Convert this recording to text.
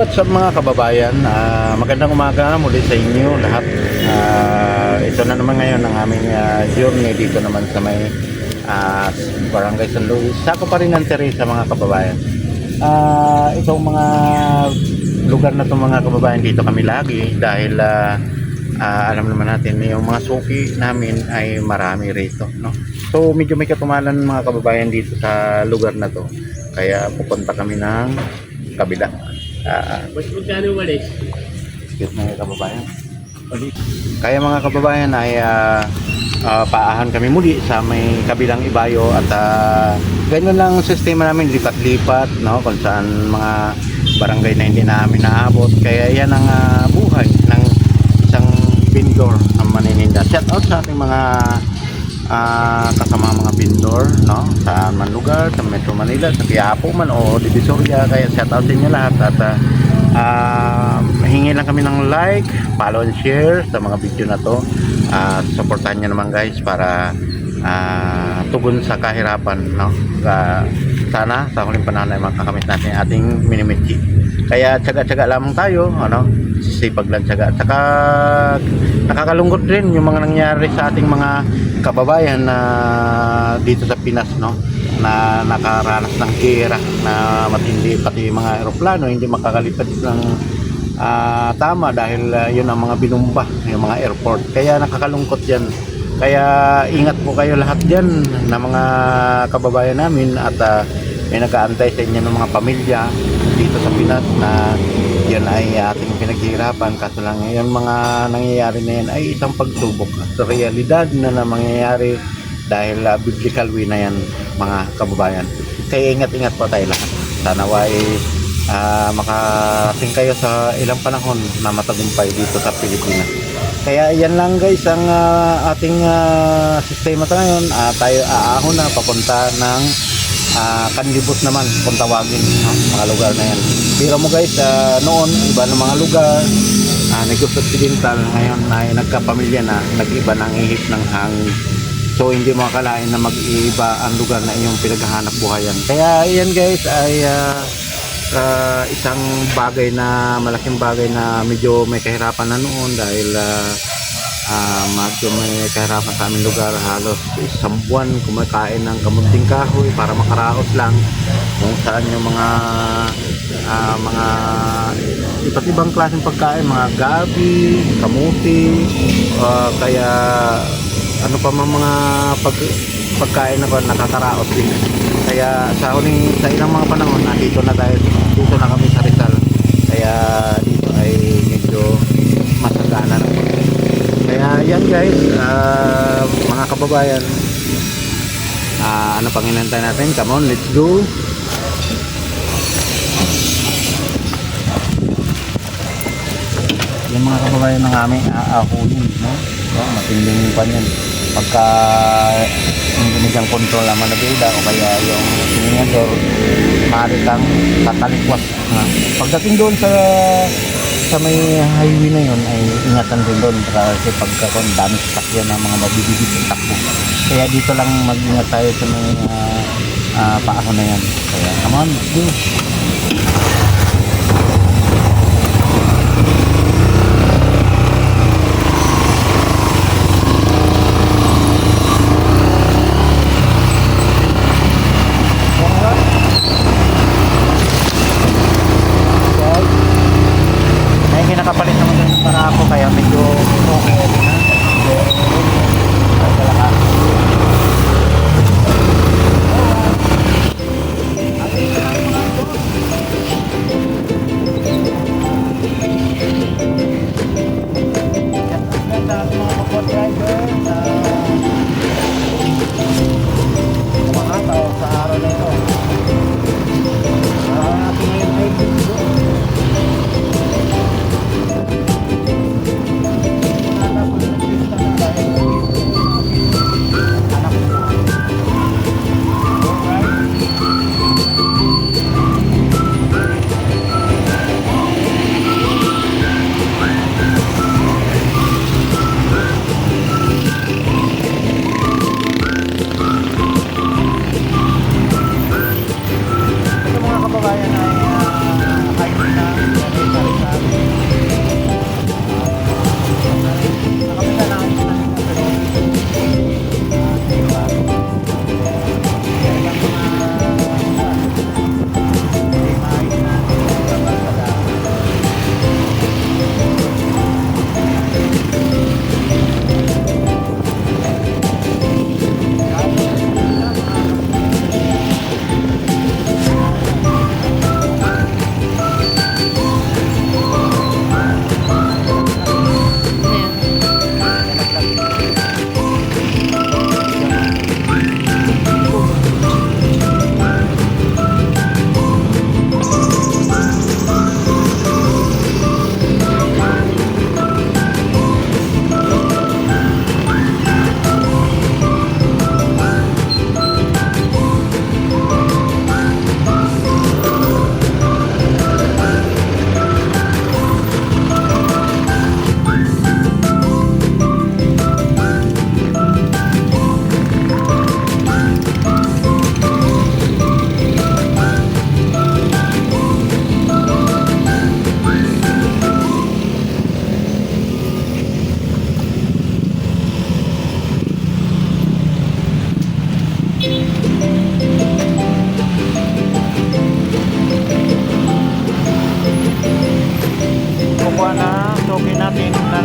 what's up mga kababayan? Magandang umaga muli sa inyo lahat. Ito na naman ngayon ang aming journey dito naman sa may Barangay San Luis. Sako pa rin ng Teresa mga kababayan. Itong mga lugar na itong mga kababayan, dito kami lagi dahil alam naman natin yung mga suki namin ay marami rito, no? So medyo may katumalan mga kababayan dito sa lugar na to, kaya pupunta kami ng kabila. Magkano walis? Excuse mga kababayan. Kaya mga kababayan ay paahan kami muli sa may kabilang ibayo at ganyan lang ang sistema namin, lipat-lipat, no, kung saan mga barangay na hindi namin naabot. Kaya yan ang buhay ng isang vendor na manininda. Shout out sa ating mga kasama mga vendor, no, sa man lugar, sa Metro Manila, sa Quiapo man o Divisoria. Kaya shout out sa inyo lahat at hingi lang kami ng like, follow and share sa mga video na to. Supportahan nyo naman guys para tugon sa kahirapan, no? Sana sa huling panahon ay makakamit natin ating minimichi. Kaya tsaga-tsaga lamang tayo, ano? Sisipag lang tsaga. Saka nakakalungkot rin yung mga nangyari sa ating mga kababayan na dito sa Pinas, no? Na nakaranas ng gera na matindi, pati yung mga eroplano hindi makakalipad ng tama dahil yun ang mga binumba, yung mga airport. Kaya nakakalungkot yan. Kaya ingat po kayo lahat dyan na mga kababayan namin at may nag-aantay sa inyo ng mga pamilya dito sa Pinas na yan ay ating pinaghihirapan. Kaso lang yung mga nangyayari na yan ay isang pagsubok sa realidad na mangyayari dahil biblical way na yan mga kababayan. Kaya ingat-ingat po tayo lahat. Sana makarating kayo sa ilang panahon na matagumpay dito sa Pilipinas. Kaya yan lang guys ang ating sistema ngayon. Tayo aahon na papunta ng Kanlibot naman kung tawagin, mga lugar na yan. Pero mo guys, noon iba ng mga lugar, Negros Occidental, ngayon ay nagkapamilya na, nag-iba ng ihip ng hangin. So hindi mo akalain na mag-iiba ang lugar na inyong pinaghahanap buhayan. Kaya yan guys ay isang bagay na malaking bagay na medyo may kahirapan na noon dahil medyo may kahirapan sa aming lugar. Halos isang buwan kumakain ng kamunting kahoy para makaraos lang, kung saan yung mga iba't ibang klaseng pagkain, mga gabi, kamuti, kaya ano pa mga pagkain na ba nakakaraos din. Kaya sa ilang mga panahon dito na kami sa Rizal. Kaya dito ay medyo masagana na po. Kaya yan guys, mga kababayan, ano pang inantay natin? Come on, let's go. Yung mga kababayan ng aming aahunin, no? So, matinding pa yan. Pagka hindi niyang control ang manabida o kaya yung siningador, maaari kang tatalikwas. Pagdating doon sa may highway na yun ay ingatan din doon kasi pagka dami sasakyan ng mga mabibigit ang takbo. Kaya dito lang mag-ingat tayo sa may paahon na yan. Kaya come on, let's go. Nakapalit naman din para ako, kaya medyo okay na. Sa araw na ito ay okay natin na